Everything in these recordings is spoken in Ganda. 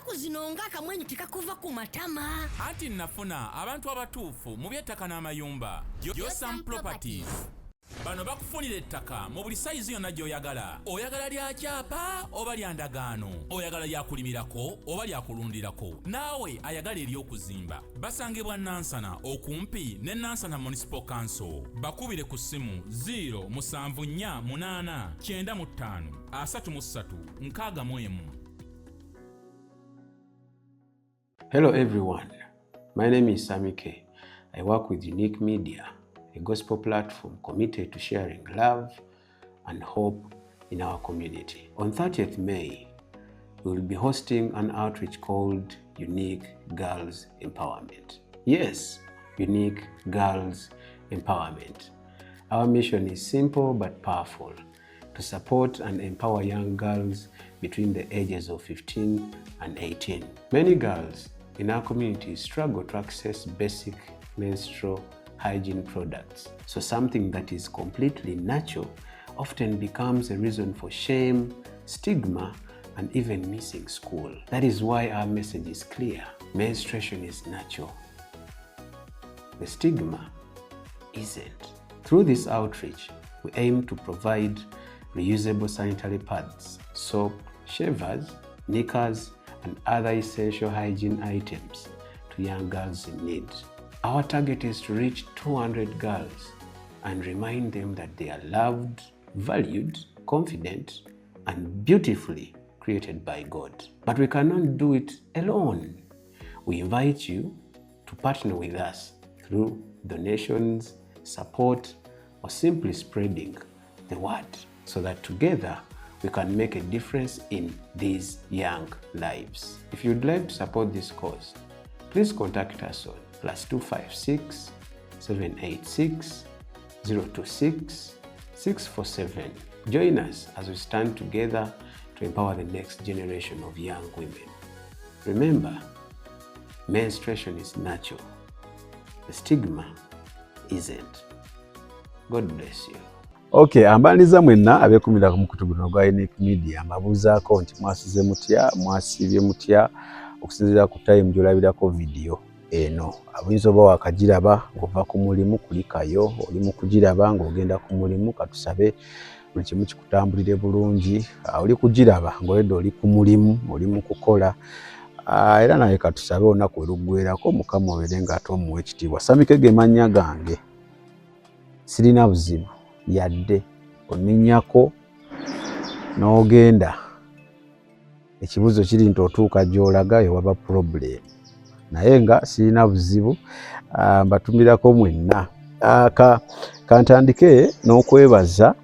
ennaku zino ng'akamwenyu tekakuva ku matama. Anti nafuna abantu abatuufu mu by'ettaka n'amayumba. Yosam Properties. Bano bakufunira ettaka mu buli sayizi yonna gy'oyagala. Oyagala lya kyapa oba lya ndagaano. Oyagala lya kulimirako oba lya kulundirako. Naawe ayagala ery'okuzimba. Basangibwa Nansana okumpi ne Nansana Municipal Council. Bakubire ku ssimu 0748935 Hello everyone, my name is Sammy K. I work with Unique Media, a gospel platform committed to sharing love and hope in our community. On 30th May, we will be hosting an outreach called Unique Girls Empowerment. Yes, Unique Girls Empowerment. Our mission is simple but powerful: to support and empower young girls between the ages of 15 and 18. Many girls in our community struggle to access basic menstrual hygiene products. So something that is completely natural often becomes a reason for shame, stigma, and even missing school. That is why our message is clear. Menstruation is natural. The stigma isn't. Through this outreach, we aim to provide reusable sanitary pads, soap, shavers, knickers, and other essential hygiene items to young girls in need. Our target is to reach 200 girls and remind them that they are loved, valued, confident, and beautifully created by God. But we cannot do it alone. We invite you to partner with us through donations, support, or simply spreading the word so that together we can make a difference in these young lives. If you'd like to support this cause, please contact us on +256 786 026 647. Join us as we stand together to empower the next generation of young women. Remember, menstruation is natural. The stigma isn't. God bless you. Okay, ambaniza mwenna abekumira ku mukutuguno gwa Unique Media mabuzaako nti mwasize mutya, mwasibye mutya okusinzira ku time gy'olabirako video eno. Abuyinza oba wakagiraba ng'ova ku mulimu kulikayo, oli mu kugiraba ng'ogenda ku mulimu, katusabe buli kimu kikutambulire bulungi. Oli kugiraba ng'oledde oli ku mulimu, oli mu kukola. Era naye katusabe olunaku oluggweerako Mukama obeere ng'ate omuwa ekitiibwa. Samike ge mannya gange, sirina buzibu yadde oninnyako n'ogenda ekibuzo kiri nti otuuka gy'olaga ewaba problem, naye nga sirina buzibu. Mbatumirako mwenna. Kantandike n'okwebaza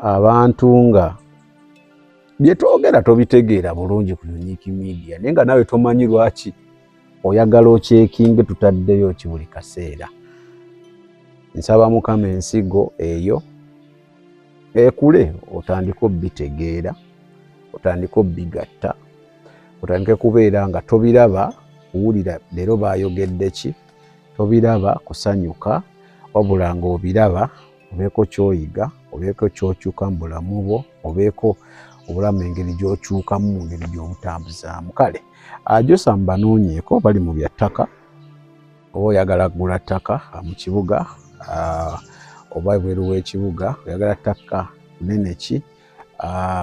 abantu nga bye twogera tobitegeera bulungi ku Unique Media, naye nga nawe tomanyi lwaki oyagala okyekinge tutaddeyo ki buli kaseera. Nsaba Mukama ensigo eyo ekule, otandika obbitegeera, otandika obbigatta, otandike kubeera nga tobiraba kuwulira leero baayogedde ki, tobiraba kusanyuka, wabula nga obiraba obeeko kyoyiga, obeeko kyokyuka mu bulamu bwo, obeeko obulamu engeri gy'okyukamu mu ngeri gy'obutambuzaamu. Kale Yosam banoonyeeko bali mu bya ttaka, oba oyagala kugula ttaka mu kibuga oba ebweru w'ekibuga, oyagala ttaka nene ki,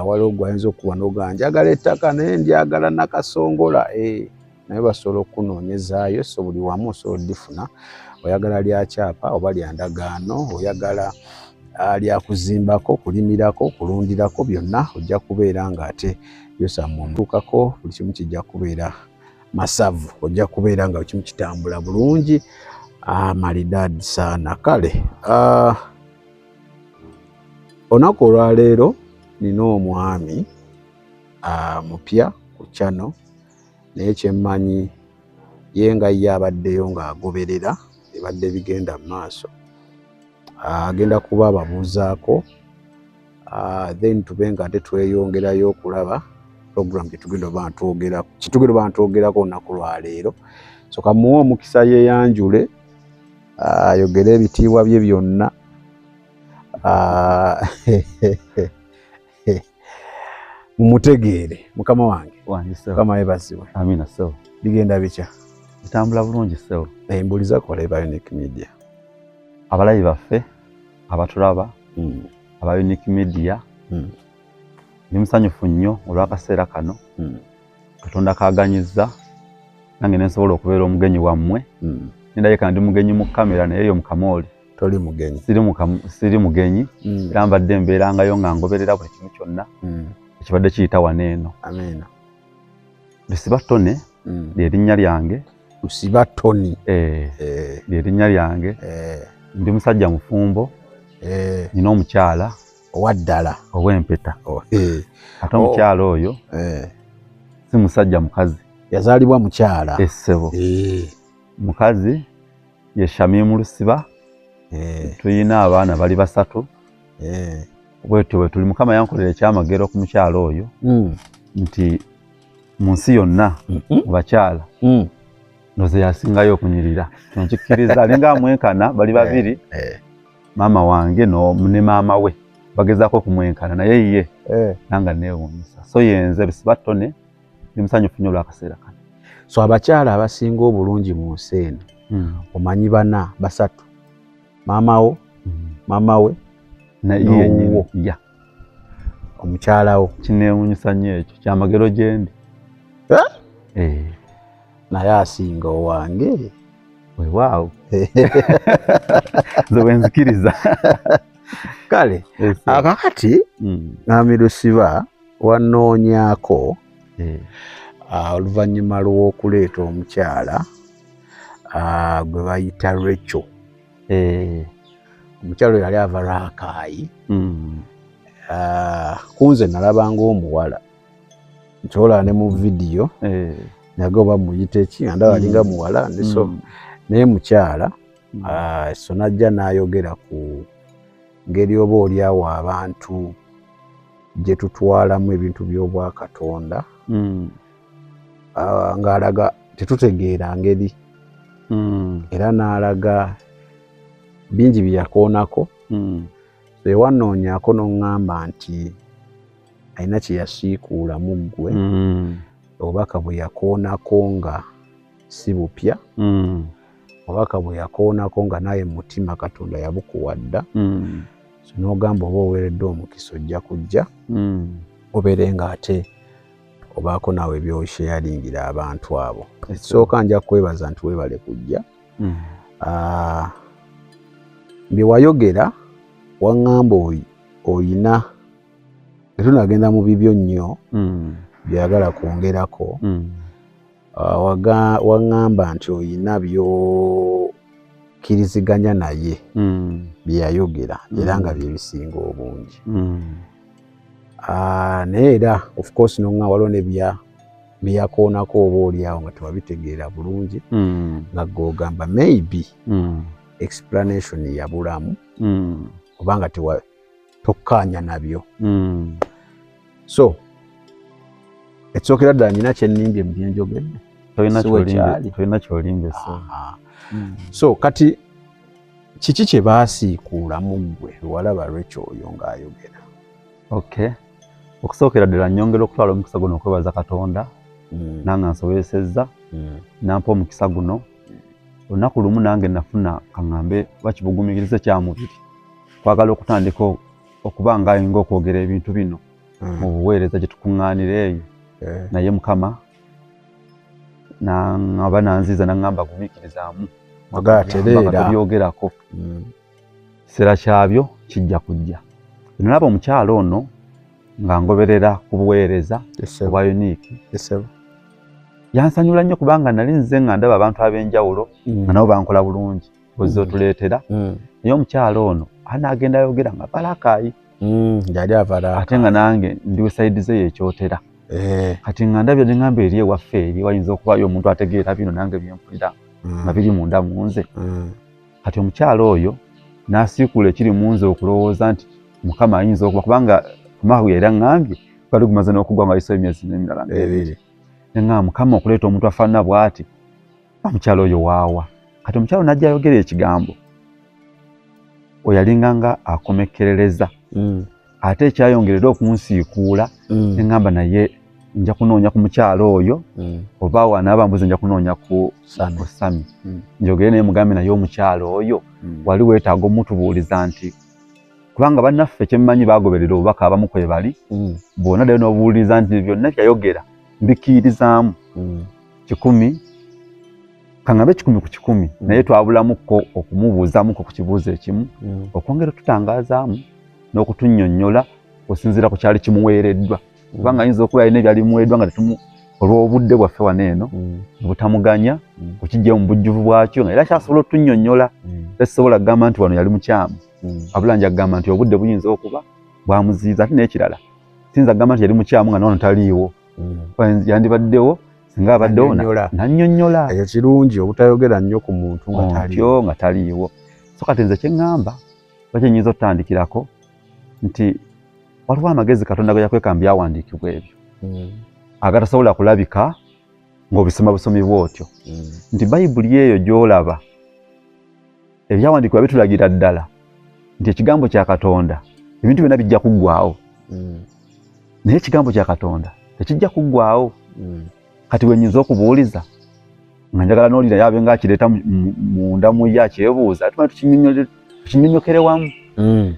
waliwo gwayinza okuba n'ogamba njagala ettaka naye ndyagala nakasongola. Naye basobola okunoonyezaayo, so buli wamu osobola oddifuna. Oyagala lya kyapa oba lya ndagaano, oyagala lya kuzimbako, kulimirako, kulundirako, byonna ojja kubeera ng'ate Yosam omutuukako, buli kimu kijja kubeera masavu, ojja kubeera nga kimu kitambula bulungi. Maridadi sana. Kale olunaku olwaleero nina omwami mupya ku channel, naye kyemmanyi ye nga ye abaddeyo ng'agoberera ebadde bigenda mu maaso. Agenda kuba ababuuzaako, then tube nga ate tweyongerayo okulaba program gyetugenda oba ntwogerako olunaku lwaleero. So kamuwe omukisa yeeyanjule ayogere ebitiibwa bye byonna. Mumutegeere. Mukama wange Wangi sewo. Kama yebasiwe. Amina sewo. Bigenda bicha. Bitambula bulungi sewo. Embuliza kola eba Unique Media. Abalayi baffe abatulaba aba Unique Media ndi musanyufu nnyo olw'akaseera kano Katonda kaganyiza nange nensobola okubeera omugenyi wammwe nendabika ndi mugenyi mu kamera naye yo mukamooli toli mugenyi siri mugenyi era mbadde mbeerangayo nga ngoberera buli kimu kyonna ekibadde kiyita wano eno. Amina. Lusibatone lyerinnya lyange. Lusibatoni lyerinnya lyange. Ndi musajja mufumbo nina omukyala owaddala ow'empeta ate omukyala oyo si musajja mukazi yazaalibwa mukyala essebo mukazi ye Shamimu Lusiba tuyina abaana bali 3 bwetyo bwe tuli. Mukama yankolera ekyamagero ku mukyala oyo nti mu nsi yonna mu bakyala noze yasingayo okunyirira nkikiriza alinga amwenkana bali babiri mama wange ne maama we bagezaako kumwenkana naye ye nanga neewuunyisa. So yenze Lusibatone ndi musanyufu nnyo olw'akaseera kano. So abakyala abasinga obulungi mu nsi eno omanyi 3 maama we naye ya omukyala wo kineewuunyisa nnyo ekyo kyamagero gye ndi naye asinga owange weewaawo nze bwenzikiriza. Kale akakati Mwami Lusiba wanoonyaako oluvannyuma lw'okuleeta omukyala gwe bayita Rachel. Omukyala yali ava Rakai. Kunze nalabanga omuwala nkyola ne mu vidiyo nago bamuyita eki ndaba alinga muwala so naye mukyala so najja n'ayogera ku ngeri oba oliawo abantu gye tutwalamu ebintu by'Obwakatonda ng'alaga tetutegeera ngeri era n'alaga bingi bye yakoonako ewanoonyaako n'oŋŋamba nti alina kye yasiikuulamu ggwe obubaka bwe yakoonako nga si bupya obubaka bwe yakoonako nga naye mutima Katonda yabukuwadda n'ogamba oba oweeredde omukisa ojja kujja obeere ng'ate obaako naawe by'osheyalingira abantu abo. Ekisooka nja kwebaza nti weebale kujja. Bye wayogera waŋŋamba oyina tetunagenda mu bibyo nnyo byagala kwongerako. Waŋŋamba nti oyina by'okkiriziganya naye bye yayogera era nga bye bisinga obungi. Naye era of course n'oŋŋamba waliwo ne bye yakoonako oba oliawo nga tewabitegeera bulungi nga gw'ogamba maybe explanation yabulamu obanga tokkaanya nabyo. So ekisookera ddala nina kyennimbye mu byenjogedde. Tolina kyolimbye. So kati kiki kye baasiikuulamu ggwe lwalaba Rachel oyo ng'ayogera? Okay. Okusookera ddala nnyongera okutwala omukisa guno okwebaza Katonda nange nsobozesezza nampa omukisa guno. Olunaku lumu nange nafuna kaŋŋambe bakibugumikirize kya mubiri kwagala okutandika okuba nga ayinga okwogera ebintu bino mu buweereza gye tukuŋŋaanira eyo naye Mukama naŋŋamba nanziza naŋŋamba gumiikirizaamu by'ogerako kiseera kyabyo kijja kujja. Nalaba omukyala ono nga ngoberera ku buweereza obwa Unique yansanyula nnyo kubanga nali nze nga ndaba abantu ab'enjawulo nga nabo bankola bulungi bozze otuleetera naye omukyala ono anaagenda ayogera nga Balakayi ate nga nange ndiwe sayidi ze yekyotera kati nga ndabye neŋŋamba eri ewaffe eri wayinza okubayo omuntu ategeera bino nange byenfulira nga biri munda mu nze. Kati omukyala oyo n'asiikuula ekiri mu nze okulowooza nti Mukama ayinza okuba kubanga Mahu era ngambye bali gumaze n'okugwa nga ayise emyezi n'emirala ng'ebiri. Nga Mukama okuleeta omuntu afaanana bw'ati omukyala oyo waawa. Kati omukyala n'ajja ayogera ekigambo oyalinga nga akomekkerereza ate ekyayongerera okunsiikuula eŋŋamba naye nja kunoonya ku mukyalo oyo oba wanaaba mbuzi nja kunoonya ku Sami njogere naye mugambe naye omukyalo oyo wali weetaaga omutubuuliza nti kubanga bannaffe kyemmanyi baagoberera obubaka abamu kwe bali bwona ddayo n'obuwuliriza nti byonna byayogera mbikiirizaamu 100 kangabe 10 ku 10 naye twabulamuko okumubuuzamuko ku kibuuzo ekimu okwongera tutangazaamu n'okutunnyonnyola osinziira ku kyali kimuweereddwa kubanga ayinza okuba alina ebyalimuweereddwa nga tetumu olw'obudde bwaffe wano eno butamuganya okijja mu bujjuvu bwakyo nga era kyasobola otunnyonnyola tesobola kugamba nti wano yali mukyamu abula nja kugamba nti obudde buyinza okuba bwamuziiza ate n'ekirala siyinza kugamba nti yali mukyamu nga n'ono taliiwo yandibaddewo singa abaddewo nannyonnyola eyo kirungi obutayogera nnyo ku muntu nga taliiwo so kati nze kye ŋŋamba bakyenyinza otutandikirako nti waliwo amagezi Katonda ge yakweka mu byawandiikibwa ebyo agatasobola kulabika ng'obisoma busomi bw'otyo nti bayibuli eyo gy'olaba ebyawandiikibwa bitulagira ddala nti ekigambo kya Katonda ebintu byonna bijja kuggwaawo naye ekigambo kya Katonda tekijja kuggwaawo kati wenyinza okubuuliza nga njagala n'olira yabe ng'akireeta munda mu ye akyebuuza atuma tukinnyonnyokere wamu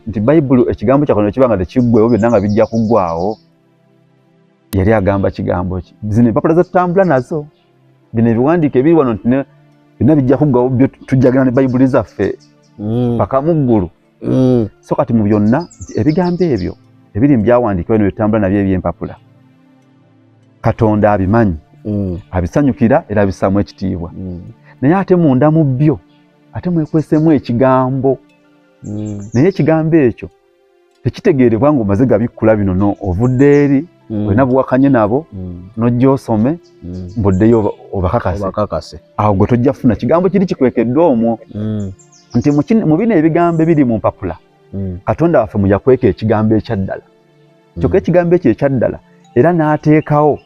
nti bayibuli ekigambo kya Katonda kiba nga tekiggweewo byonna nga bijja kuggwaawo yali agamba kigambo ki zino empapula ze tutambula nazo bino ebiwandiiko ebiri wano nti byonna bijja kuggwaawo byo tujjagana ne bayibuli zaffe paka mu ggulu so kati mu byonna ebigambo ebyo ebiri mu byawandiikibwa bino bye tutambula nabyo eby'empapula Katonda abimanyi abisanyukira era abissaamu ekitiibwa naye ate munda mu byo ate mwekweseemu ekigambo naye ekigambo ekyo tekitegeerebwa ng'omaze gabikkula bino ovudde eri wena buwakanye nabo n'ojja osome mboddeyo obakakase awo gwe tojja funa kigambo kiri kikwekeddwa omwo nti mu bino ebigambo ebiri mu mpapula Katonda waffe muyakweka ekigambo ekyaddala kyokka ekigambo ekyo ekyaddala era n'ateekawo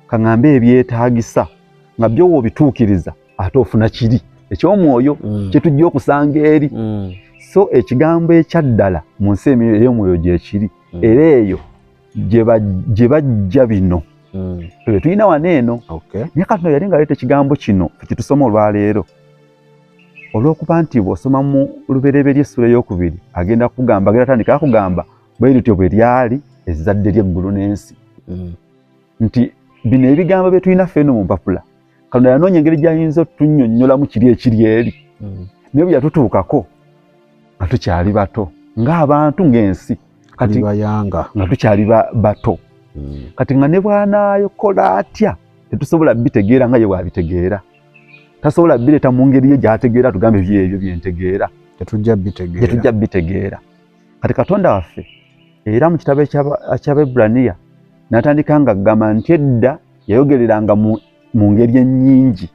kaŋŋambe ebyetaagisa nga byo woobituukiriza ate ofuna kiri eky'omwoyo kye tujja okusanga eri so ekigambo ekyaddala mu nsi ey'omwoyo gyekiri era eyo gye bajja bino ebyo tulina wano eno naye Katonda yali ng'aleeta ekigambo kino kyetusoma olwaleero olw'okuba nti bw'osoma mu Lubereberye essula ey'okubiri agenda atandika kugamba bwe lityo bwe lyali ezzadde ly'eggulu n'ensi nti bino ebigambo bye tulina ffenno mu mpapula Katonda yanoonya engeri gy'ayinza otunnyonnyolamu kiri ekiri eri naye bwe yatutuukako nga tukyali bato ng'abantu ng'ensi kati bayanga nga tukyali bato kati nga ne bw'anaayokola atya tetusobola bitegeera nga ye bw'abitegeera tasobola bireeta mu ngeri ye gy'ategeera tugambe byebyo byentegeera tetujja bitegeera kati Katonda waffe era mu kitabo eky'Abaebbulaniya n'atandika nga agamba nti edda yayogereranga mu ngeri ennyingi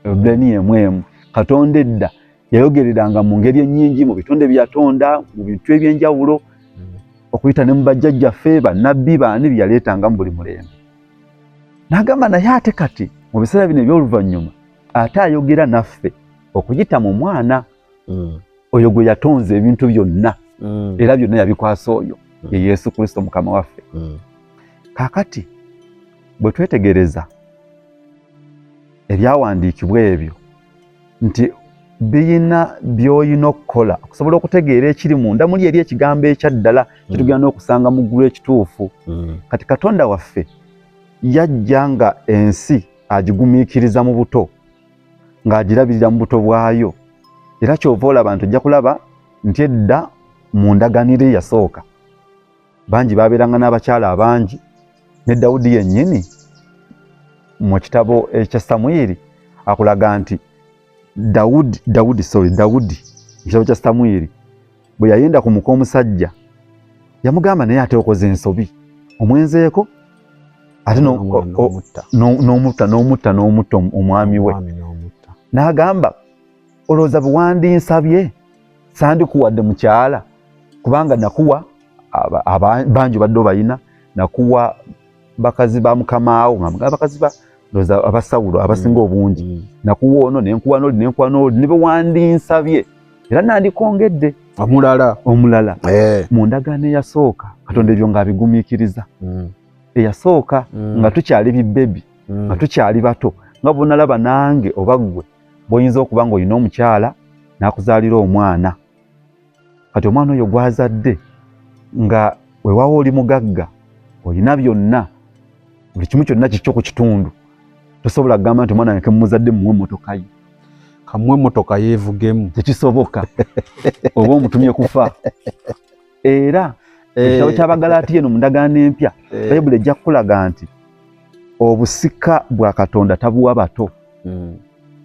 Ebbulaniya emu Katonda edda yayogereranga mu ngeri ennyingi mu bitonde bye yatonda mu bintu eby'enjawulo okuyita ne mu bajjajjaffe bannabbi baani bye yaleetanga mu buli mulembe n'agamba naye ate kati mu biseera bino eby'oluvannyuma ate ayogera naffe okuyita mu mwana oyo gwe yatonze ebintu byonna era byonna yabikwasa oyo ye Yesu Kristo Mukama waffe kaakati bwe twetegereza ebyawandiikibwa ebyo nti biyina by'oyina okukola okusobola okutegeera ekiri munda muli eri ekigambo ekyaddala kitugenda n'okusanga mu ggulu ekituufu kati Katonda waffe yajja nga ensi agigumiikiriza mu buto ng'agirabirira mu buto bwayo era kyova olaba nti ojja kulaba nti edda mu ndaganiro eyasooka bangi baabeeranga n'abakyala abangi ne Dawudi yennyini mu kitabo ekya Samwiri akulaga nti Dawudi ekitabo kya Samwiri bwe yayenda ku muka omusajja yamugamba naye ate okoze ensobi omwenzeeko ate n'omutta omwami we n'agamba olowooza bwewandisabye sandikuwadde mukyala kubanga nakuwa bangi badde obayina nakuwa bakazi ba mukamaawo nga mugamba bakazi lowooza abasawulo abasinga obungi nakuwa ono nenkuwa n'oli ne bewandinsabye era nandikongedde omulala mu ndagaano eyasooka Katonda ebyo ng'abigumiikiriza eyasooka nga tukyali bibebi nga tukyali bato nga bonalaba nange oba ggwe boyinza okuba nga olina omukyala n'akuzaalira omwana kati omwana oyo gwazadde nga wewawa oli mugagga olina byonna buli kimu kyonna kikyo ku kitundu tosobola kugamba nti omwana wange kemumuzadde muwe emmotoka ye kamwe emmotoka yeevugemu tekisoboka oba omutumye kufa era ekitabo ky'Abagalaatiya eno mu ndagaano empya bayibuli ejja kukulaga nti obusika bwa Katonda tabuwa bato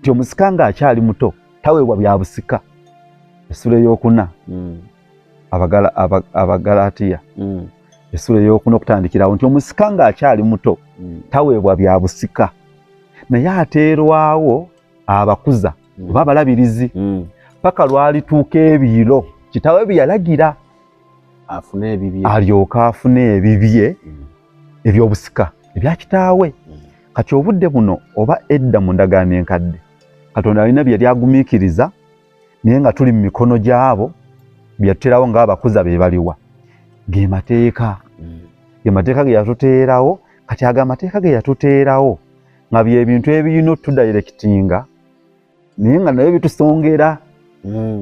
nti omusika ng'akyali muto taweebwa bya busika essula ey'okuna Abagalaatiya essula ey'okuna okutandikirawo nti omusika ng'akyali muto taweebwa bya busika naye ateerwawo abakuza oba abalabirizi paka lwalituuka ebiro kitaawe bye yalagira afune ebibye alyoka afune ebibye ebyobusika ebya kitaawe kati obudde buno oba edda mu ndagaano enkadde Katonda alina bye lyagumiikiriza naye nga tuli mu mikono gy'abo bye yatuteerawo ng'abakuza be baliwa ge mateeka ge yatuteerawo kati aga amateeka ge yatuteerawo nga bye bintu ebiyina otudayirekitinga naye nga nabyo bitusongera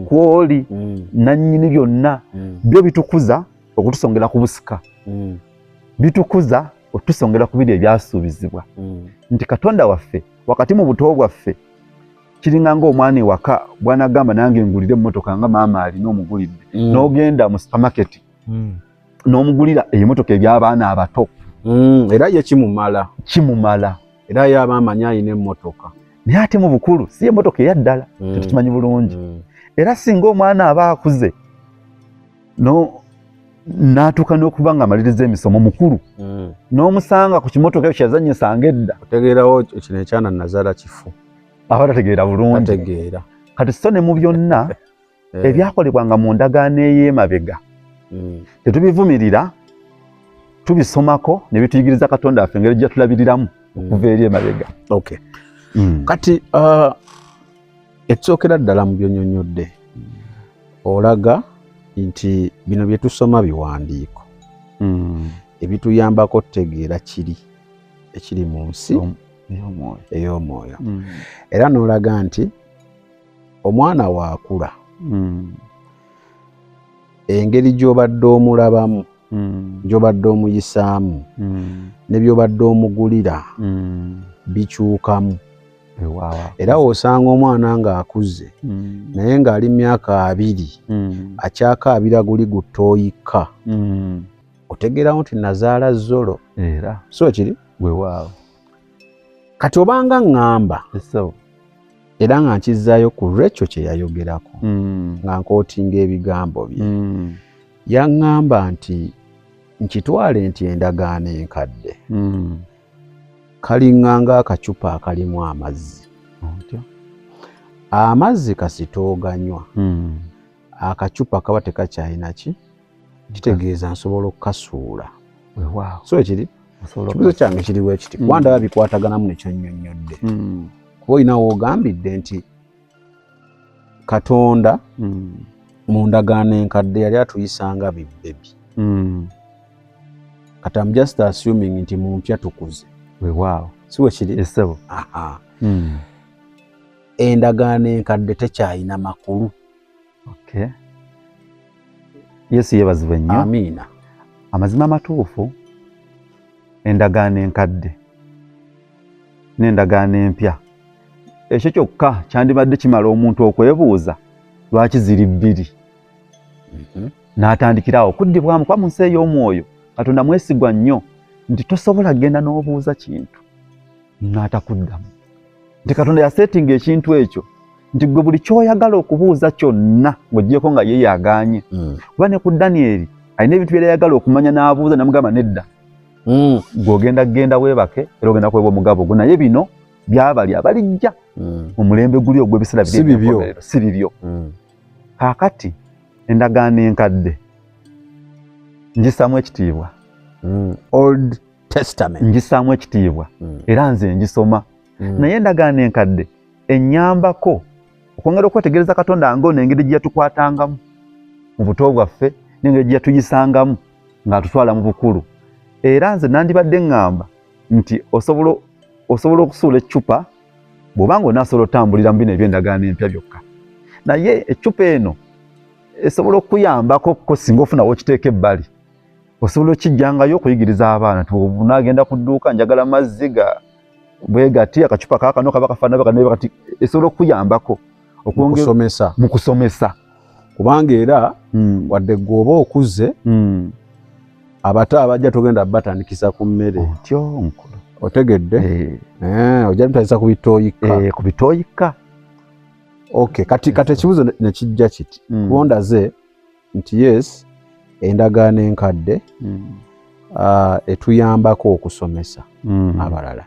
kwoli nannyini byonna byo bitukuza okutusongera ku busika bitukuza otusongera ku biri ebyasuubizibwa nti Katonda waffe wakati mu buto bwaffe kiringa ng'omwana ewaka bwanagamba nange ngulire emmotoka nga maama alina omugulidde n'ogenda mu supermarket n'omugulira emmotoka eby'abaana abato era ye kimumala era yaba amanyi alina emmotoka naye ate mu bukulu si emmotoka eyaddala tetukimanyi bulungi era singa omwana aba akuze n'atuuka n'okuba nga amaliriza emisomo mukulu n'omusanga ku kimotoka ekyo kyazannyisanga edda otegeerawo kino ekyana nazaala kifu aba tategeera bulungi kati so ne mu byonna ebyakolebwanga mu ndagaano ey'emabega tetubivumirira tubisomako ne bituyigiriza Katonda waffe engeri gye tulabiriramu okuva eri emabega kati ekisookera ddala mu byonyonyodde olaga nti bino bye tusoma biwandiiko ebituyambako tutegeera ekiri mu nsi ey'omwoyo era n'olaga nti omwana waakula engeri gy'obadde omulabamu gy'obadde omuyisaamu ne by'obadde omugulira bikyukamu era osanga omwana ng'akuze naye ng'ali myaka 2 akyakaabira guli gutooyika otegeerawo nti nazaala zolo era so kiri weewaawo kati obanga ŋŋamba era nga nkizzaayo ku Rachel kye yayogerako nga nkootinga ebigambo bye yaŋŋamba nti nkitwale nti endagaano enkadde kaliŋŋanga akacupa akalimu amazzi amazzi kasitooganywa akacupa kaba tekakyalina kitegeeza nsobola okukasuula so ekiri kibuzo kyange kiriwo ekiti kuba ndaba bikwataganamu nekyonnyonnyodde kuba olina woogambidde nti Katonda mu ndagaano enkadde yali atuyisanga bibbebi kati I'm just assuming nti mu mpya tukuze weewaawo si we kiri essebo endagaano enkadde tekyalina makulu Yesu yeebazibwe nnyo amiina amazima amatuufu endagaano enkadde n'endagaano empya ekyo kyokka kyandibadde kimala omuntu okwebuuza lwaki ziri bbiri n'atandikirawo okuddibwamu kuba mu nsi ey'omwoyo Katonda mwesigwa nnyo nti tosobola kgenda n'obuuza kintu n'atakuddamu nti Katonda yasetinga ekintu ekyo nti gwe buli kyoyagala okubuuza kyonna ng'oggyeko nga ye yagaanye kuba ne ku Danyeri alina ebintu byeyayagala okumanya n'abuuza namugamba nedda gw'ogenda kgenda weebake era ogenda kuweebwa omugabo gwo naye bino byabali abalijja mu mulembe guli ogw'ebiseera si bibyo kaakati endagaano enkadde ngisaamu ekitiibwa Old Testament ngisaamu ekitiibwa era nze ngisoma naye endagaano enkadde ennyambako okwongera okwetegereza Katonda ng'ono engeri gye yatukwatangamu mu buto bwaffe n'engeri gye yatuyisangamu ng'atutwala mu bukulu era nze nandibadde ngamba nti osobola okusuula eccupa bw'obanga onaasobola otambulira mu bino eby'endagaano empya byokka, naye eccupa eno esobola okuyambako ko singa ofunawo okiteeka ebbali, osobola okijjangayo okuyigiriza abaana nti onaagenda ku dduuka njagala mazzi bwe gati akacupa kaakano kaba kafaanana kano kati, esobola okuyambako mu kusomesa kubanga era wadde gwoba okuze abato abajja togenda batandikisa ku mmere otyo nkulu otegedde ojja mutandisa ku bitooyika. Okay, kati ekibuzo ne kijja kiti kubondaze nti yes endagaano enkadde etuyambako okusomesa abalala.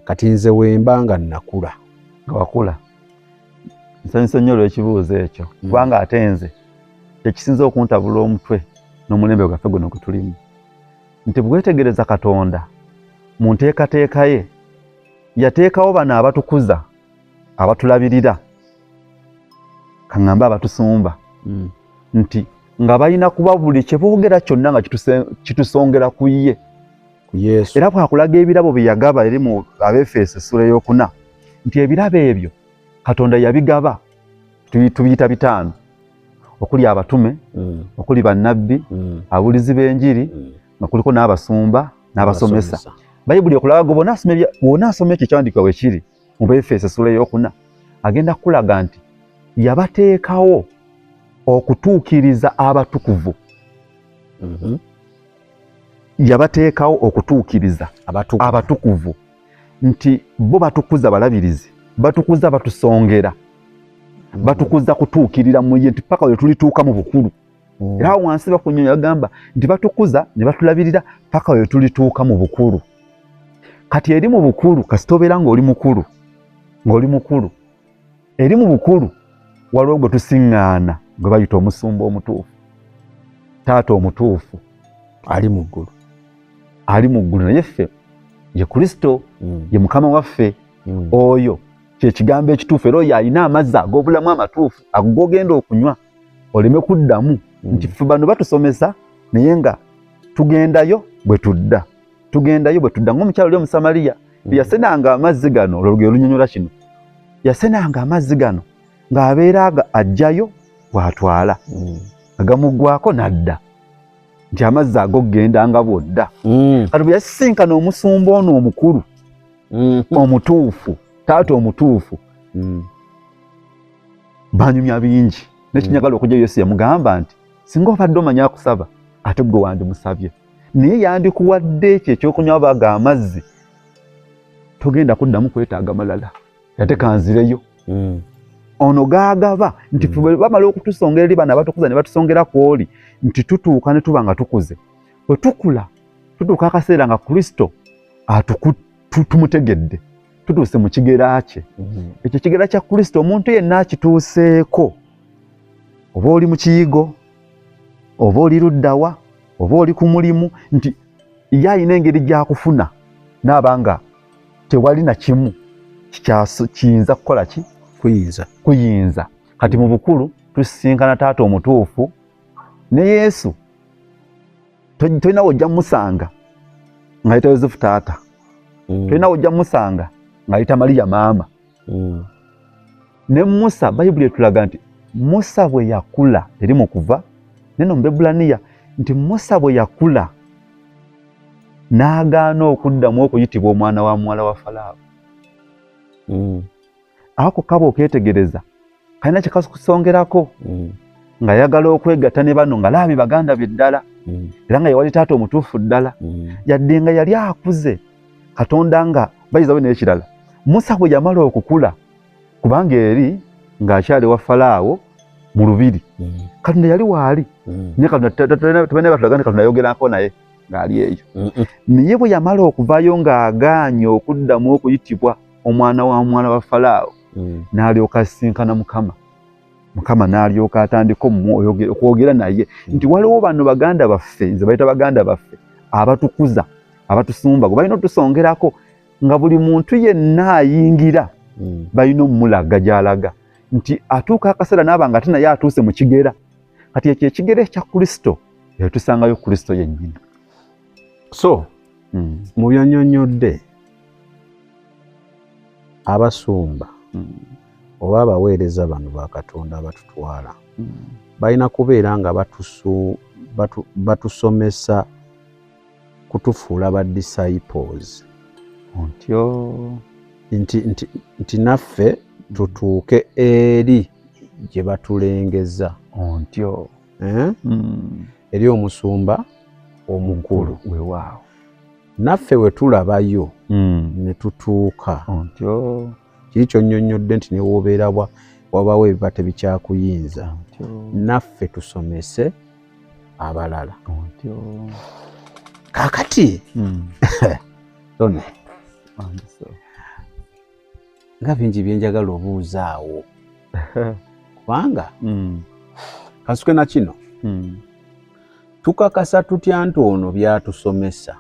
Kati nze wemba nga nnakula nga wakula, nsanyusa nnyo olw'ekibuuzo ekyo kubanga ate nze tekisinza okuntabula omutwe n'omulembe gwaffe guno gwe tulimu, nti bwetegereza Katonda mu nteekateeka ye yateekawo bano abatukuza abatulabirira, kaŋŋambe abatusumba nti nga balina kuba buli kye boogera kyonna nga kitusongera ku ye. Era bw'akulaga ebirabo bye yagaba eri mu Abefeso essula ey'okuna nti ebirabo ebyo Katonda yabigaba tubiyita 5, okuli abatume, okuli bannabbi, abulizi b'enjiri, nga kuliko n'abasumba n'abasomesa. Bayibuli okulaga bw'ona asoma ekyo ekyawandiikibwa bwe kiri mu Befeso essula ey'okuna agenda kukulaga nti yabateekawo okutuukiriza abatukuvu. Yabateekawo okutuukiriza abatukuvu nti bo batukuza balabirizi, batukuza batusongera, batukuza kutuukirira mu ye nti paka we tulituuka mu bukulu. Era wansi bakunyonya agamba nti batukuza ne batulabirira paka we tulituuka mu bukulu. Kati eri mu bukulu kasitobeera ng'oli mukulu, eri mu bukulu waliwo gwe tusiŋŋaana gwe bayita omusumba omutuufu, taata omutuufu ali mu ggulu, naye ffe ye Kristo, ye Mukama waffe. Oyo kye kigambo ekituufu, era oyo alina amazzi ag'obulamu amatuufu ag'ogenda okunywa oleme kuddamu nti ffe bano batusomesa naye nga tugendayo bwe tudda ng'omukyalo oli Omusamaliya yasenanga amazzi gano, olugero lunyonyola kino, yasenanga amazzi gano ng'abeera ajjayo bw'atwala agamuggwako n'adda nti amazzi ago gendanga bw'odda. Kati bwe yasisinkana omusumba ono omukulu omutuufu, taata omutuufu, banyumya bingi. Nekinyagala okujja Yesu yamugamba nti singa obadde omanyi akusaba ate gwe wandimusabye, naye yandikuwadde ekyo ekyokunywa baga amazzi, togenda kuddamu kwetaaga malala, ate kanzireyo. Ono gaagaba nti bamala okutusongera eri bano abatukuza ne batusongera ku oli nti tutuuka ne tuba nga tukuze. Bwe tukula tutuuka akaseera nga Kristo tumutegedde, tutuuse mu kigera kye. Ekyo kigera kya Kristo omuntu yenna akituuseeko, oba oli mu kiyigo, oba oli luddawa, oba oli ku mulimu, nti ye alina engeri gy'akufuna n'abanga tewali na kimu kiyinza kukola ki? Kuyinza. Kati mu bukulu tusisinkana taata omutuufu ne Yesu. Tolina wojja musanga ng'ayita Yozefu taata, tolina wojja musanga ng'ayita Mariya maama. Ne Musa, Bayibuli etulaga nti Musa bwe yakula, eri mu Kuva neno mu Bebulaniya nti Musa bwe yakula n'agaana okuddamu okuyitibwa omwana wa muwala wa Falaawo. Ako kaba oketegereza kalina kye kakusongerako nga yagala okwegatta ne bano nga laabi baganda be ddala, era nga yewali taata omutuufu ddala, yadde nga yali akuze. Katonda nga bayizawo n'ekirala, Musa bwe yamala okukula, kubanga eri ng'akyali wa Falaawo mu lubiri, Katonda yali waali, naye Katonda Katonda ayogerako naye ng'ali eyo. Naye bwe yamala okuvaayo ng'agaanye okuddamu okuyitibwa omwana wa mwana wa Falaawo, n'alyoka asinkana Mukama n'alyoka atandika okwogera naye nti waliwo bano baganda baffe, nze bayita baganda baffe, abatukuza, abatusumba, gwe balina otusongerako nga buli muntu yenna ayingira balina omulaga gy'alaga nti atuuka akaseera n'aba nga ate naye atuuse mu kigera. Kati ekyo ekigera ekya Kristo tusangayo Kristo yennyini. So mu byonnyonnyodde abasumba oba abaweereza bano ba Katonda abatutwala balina kubeera nga batusomesa kutufuula ba disciples nti naffe tutuuke eri gye batulengeza eri omusumba omukulu weewaawo naffe we tulabayo ne tutuuka kiri kyonnyonnyodde nti ne wobeera wabawo ebiba tebikyakuyinza naffe tusomese abalala kaakati tone nga bingi byenjagala obuuzaawo kubanga kasuke na kino tukakasa tutya nti ono byatusomesa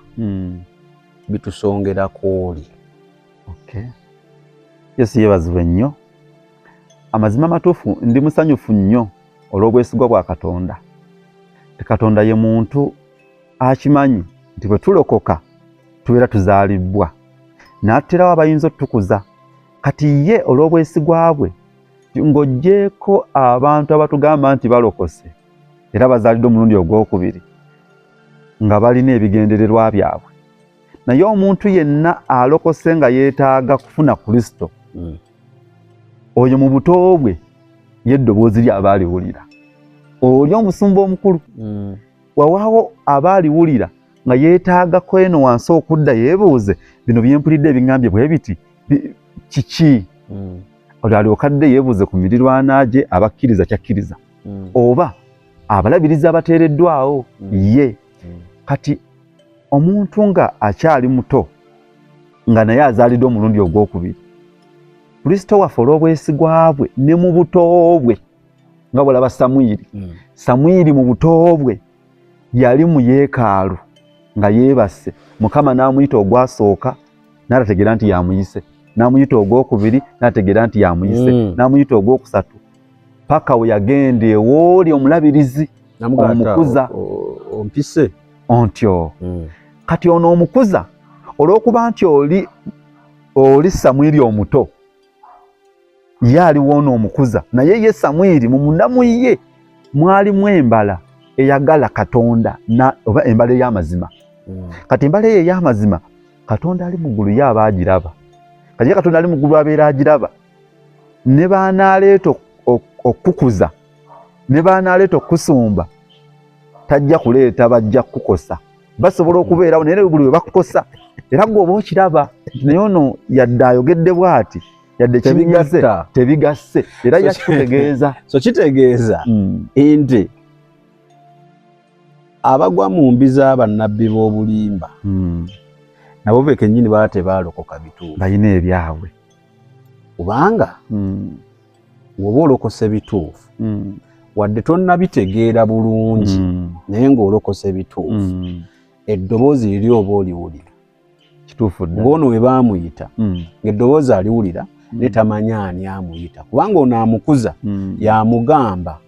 bitusongerako oli. Yesu yeebazibwe nnyo. Amazima amatuufu ndi musanyufu nnyo olw'obwesigwa bwa Katonda. Katonda ye muntu akimanyi nti bwe tulokoka tubeera tuzaalibwa n'atterawo abayinza otukuza kati ye olw'obwesigwa bwe ng'oggyeko abantu abatugamba nti balokose era bazaaliddwe omulundi ogwokubiri nga balina ebigendererwa byabwe naye omuntu yenna alokose nga yeetaaga kufuna Kristo oyo mu buto bwe yeddoboozi ly'abaaliwulira oli omusumba omukulu wawaawo abaaliwulira nga yeetaaga kweno wansi okudda yeebuuze bino byempulidde ebiŋŋambye bwe biti kiki oli aliokadde yeebuuze ku mirirwana gye abakkiriza kyakkiriza oba abalabiriza abateereddwawo ye kati omuntu nga akyali muto nga naye azaaliddwe omulundi ogwokubiri Kristo waffe olw'obwesigwa bwe ne mu buto bwe nga bw'olaba Samwiri mu buto bwe yali mu yeekaalu nga yeebase Mukama n'amuyita ogwasooka n'atategeera nti yamuyise n'amuyita ogwokubiri n'ategeera nti yamuyise n'amuyita ogwokusatu paka we yagenda ewooli omulabirizi omukuza ompise ontyo kati ono omukuza olw'okuba nti oli Samwiri omuto ye aliwo ono omukuza naye ye Samwiri mu mundamu ye mwalimu embala eyagala Katonda oba embala ey'amazima kati embala eyo ey'amazima Katonda ali mu ggulu ye aba agiraba kati ye Katonda ali mu ggulu abeera agiraba ne baanaaleeta okukuza ne baanaaleeta okusumba tajja kuleeta bajja kukosa basobola okubeerawo naye buli we bakukosa era gw'oba okiraba naye ono yadde ayogedde bw'ati yadde tebigasse era yakikutegeeza so kitegeeza nti abagwa mu mbi z'abannabbi b'obulimba nabo be kennyini baba tebaalokoka bituufu balina ebyabwe kubanga bw'oba olokose bituufu wadde tonnabitegeera bulungi naye ng'olokose bituufu eddoboozi liri oba oliwulira kituufu dda ng'ono we baamuyita ng'eddoboozi aliwulira ne tamanya ani amuyita kubanga ono amukuza yamugamba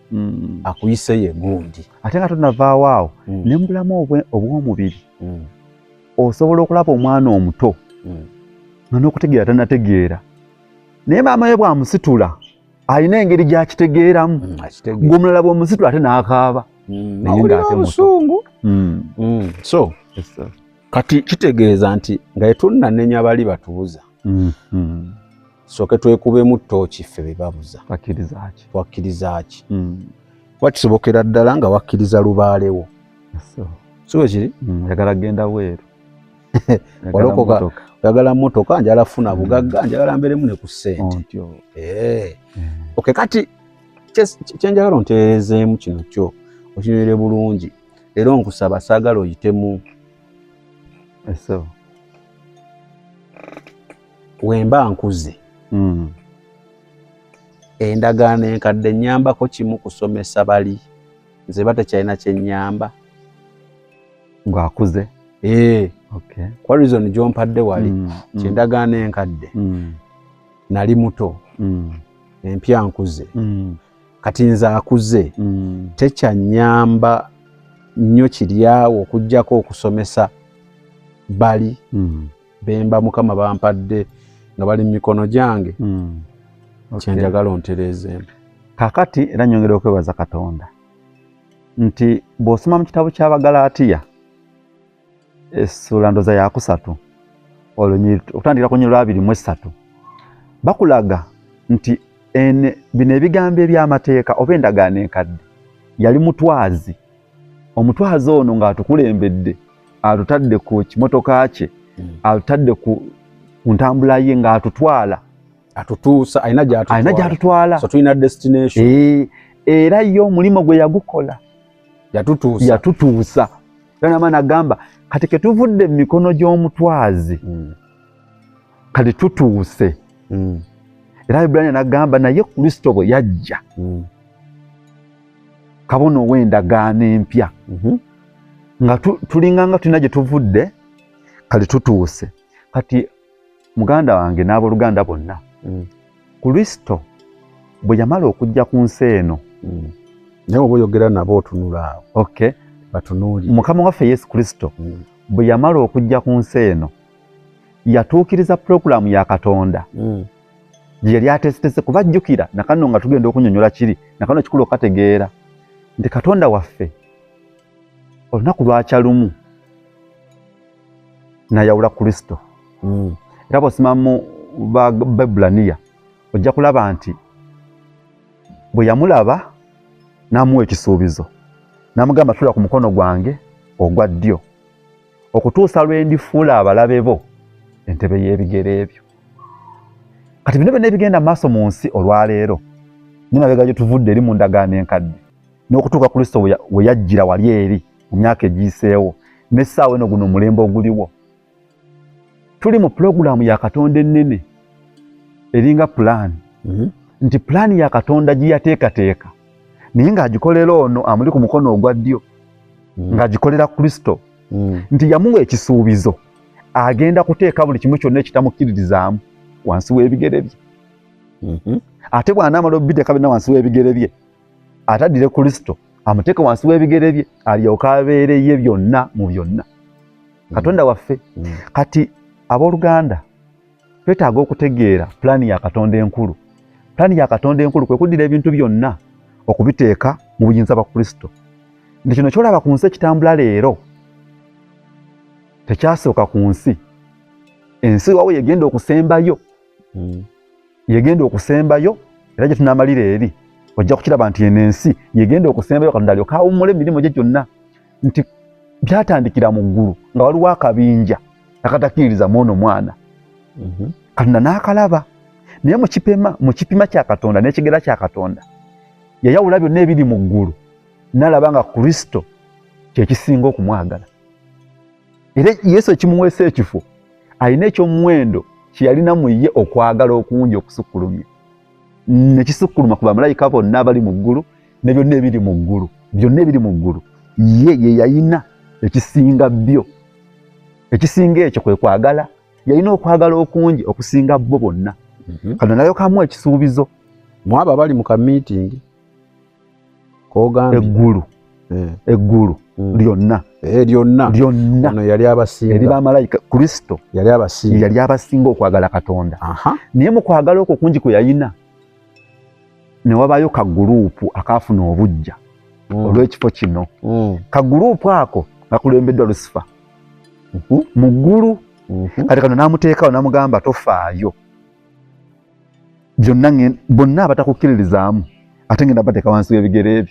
akuyise ye gundi ate nga tonavaawo awo ne mu bulamu obw'omubiri osobola okulaba omwana omuto nga n'okutegeera tannategeera naye maama we bw'amusitula alina engeri gy'akitegeeramu ng'omulala bw'omusitula ate n'akaaba naye ng'ate musungu so kati kitegeeza nti nga tetunnanenya bali batubuza soke twekubemu ttooki ffe be babuza twakkiriza ki wakisobokera ddala nga wakkiriza lubaalewo siwe kiri yagala genda bweru walokoka oyagala mmotoka njala funa bugagga njagala mbeeremu ne ku ssente okay kati kyenjagala onteerezeemu kino kyo okinywere bulungi era nkusaba saagala oyitemu wemba nkuze endagaano enkadde nnyambako kimu kusomesa bali nze batekyalina kyennyamba ng'akuze kwa reason gyompadde wali kyendagaano enkadde nali muto empya nkuze kati nze akuze tekyanyamba nnyo kiryawo okuggyako okusomesa bali bemba Mukama bampadde nga bali mu mikono gyange kyenjagala ontereezeemu. Kakati era nyongera okwebaza Katonda nti bw'osoma mu kitabo ky'Abagalaatiya essula ndoza ya 3 okutandikira ku nnyiriri 23 bakulaga nti bino ebigambo eby'amateeka oba endagaano enkadde yali mutwazi. Omutwazi ono ng'atukulembedde atutadde ku kimotoka kye atutadde ku ntambula ye ng'atutwala atutuusa alina gy'atutwala so tulina destination era ye omulimu gwe yagukola yatutuusa. Era n'amaana agamba kati ke tuvudde mu mikono gy'omutwazi kati tutuuse. Era Ibrahima n'agamba naye Kristo bwe yajja kabona ow'endagaano empya nga tulinganga tulina gye tuvudde kati tutuuse. Kati muganda wange n'abooluganda bonna Kristo bwe yamala okujja ku nsi eno naye oba oyogera nabo otunula awo batunuulire. Mukama waffe Yesu Kristo bwe yamala okujja ku nsi eno yatuukiriza pulogulaamu ya Katonda gye yali ateesetese kubajjukira nakano nga tugenda okunnyonnyola kiri nakano kikulu okategeera nti Katonda waffe olunaku lwakya lumu nayawula Kristo. Era bw'osoma mu Baebbulaniya ojja kulaba nti bwe yamulaba n'amuwa ekisuubizo n'amugamba tuula ku mukono gwange ogwa ddyo okutuusa lwe ndifuula abalabe bo entebe y'ebigere ebyo. Kati bino byonna ebigenda mu maaso mu nsi olwaleero n'emabega gye tuvudde eri mu ndagaano enkadde n'okutuuka Kristo we yajjira wali eri mu myaka egiyiseewo n'essaawa eno guno omulembe oguliwo. Tuli mu pulogulaamu ya Katonda ennene eringa pulaani nti pulaani ya Katonda gye yateekateeka naye ng'agikolera ono amuli ku mukono ogwa ddyo ng'agikolera Kristo nti yamuwa ekisuubizo agenda kuteeka buli kimu kyonna ekitamukkiririzaamu wansi w'ebigere bye. Ate bw'anaamala obiteeka byonna wansi w'ebigere bye ataddire Kristo amuteeke wansi w'ebigere bye alyoke abeere ye byonna mu byonna. Katonda waffe kati abooluganda twetaaga okutegeera pulaani ya Katonda enkulu. Pulaani ya Katonda enkulu kwe kuddira ebintu byonna okubiteeka mu buyinza bwa Kristo. Nti kino kyolaba ku nsi ekitambula leero tekyasooka ku nsi. Ensi waawe yegenda okusembayo era gye tunaamalira eri ojja kukiraba nti eno ensi yegenda okusembayo Katonda alyoke awummule emirimu gye gyonna. Nti byatandikira mu ggulu nga waliwo akabinja akatakkiririza mwono mwana Katonda n'akalaba naye mu kipima kya Katonda n'ekigera kya Katonda yayawula byonna ebiri mu ggulu n'alaba nga Kristo kyekisinga okumwagala. Era Yesu ekimuweesa ekifo alina ekyomuwendo kye yalina mu ye okwagala okungi okusukkulumya nekisukkuluma ku bamalayika bonna abali mu ggulu ne byonna ebiri mu ggulu ye yalina ekisinga byo. Ekisinga ekyo kwe kwagala yalina okwagala okungi okusinga bo bonna. Katonda n'alyoka amuwa ekisuubizo mwaba bali mu kamiitingi eggulu lyonna ono yali abasinga eri bamalayika Kristo yali abasinga okwagala Katonda. Naye mu kwagala okwo kungi kwe yalina ne wabayo ka guruupu akaafuna obujja olw'ekifo kino. Ka guruupu ako kakulembeddwa Lusifa mu ggulu. Kati kano n'amuteekawo n'amugamba tofaayo bonna abatakukkiririzaamu ate ngenda bateeka wansi w'ebigere ebyo.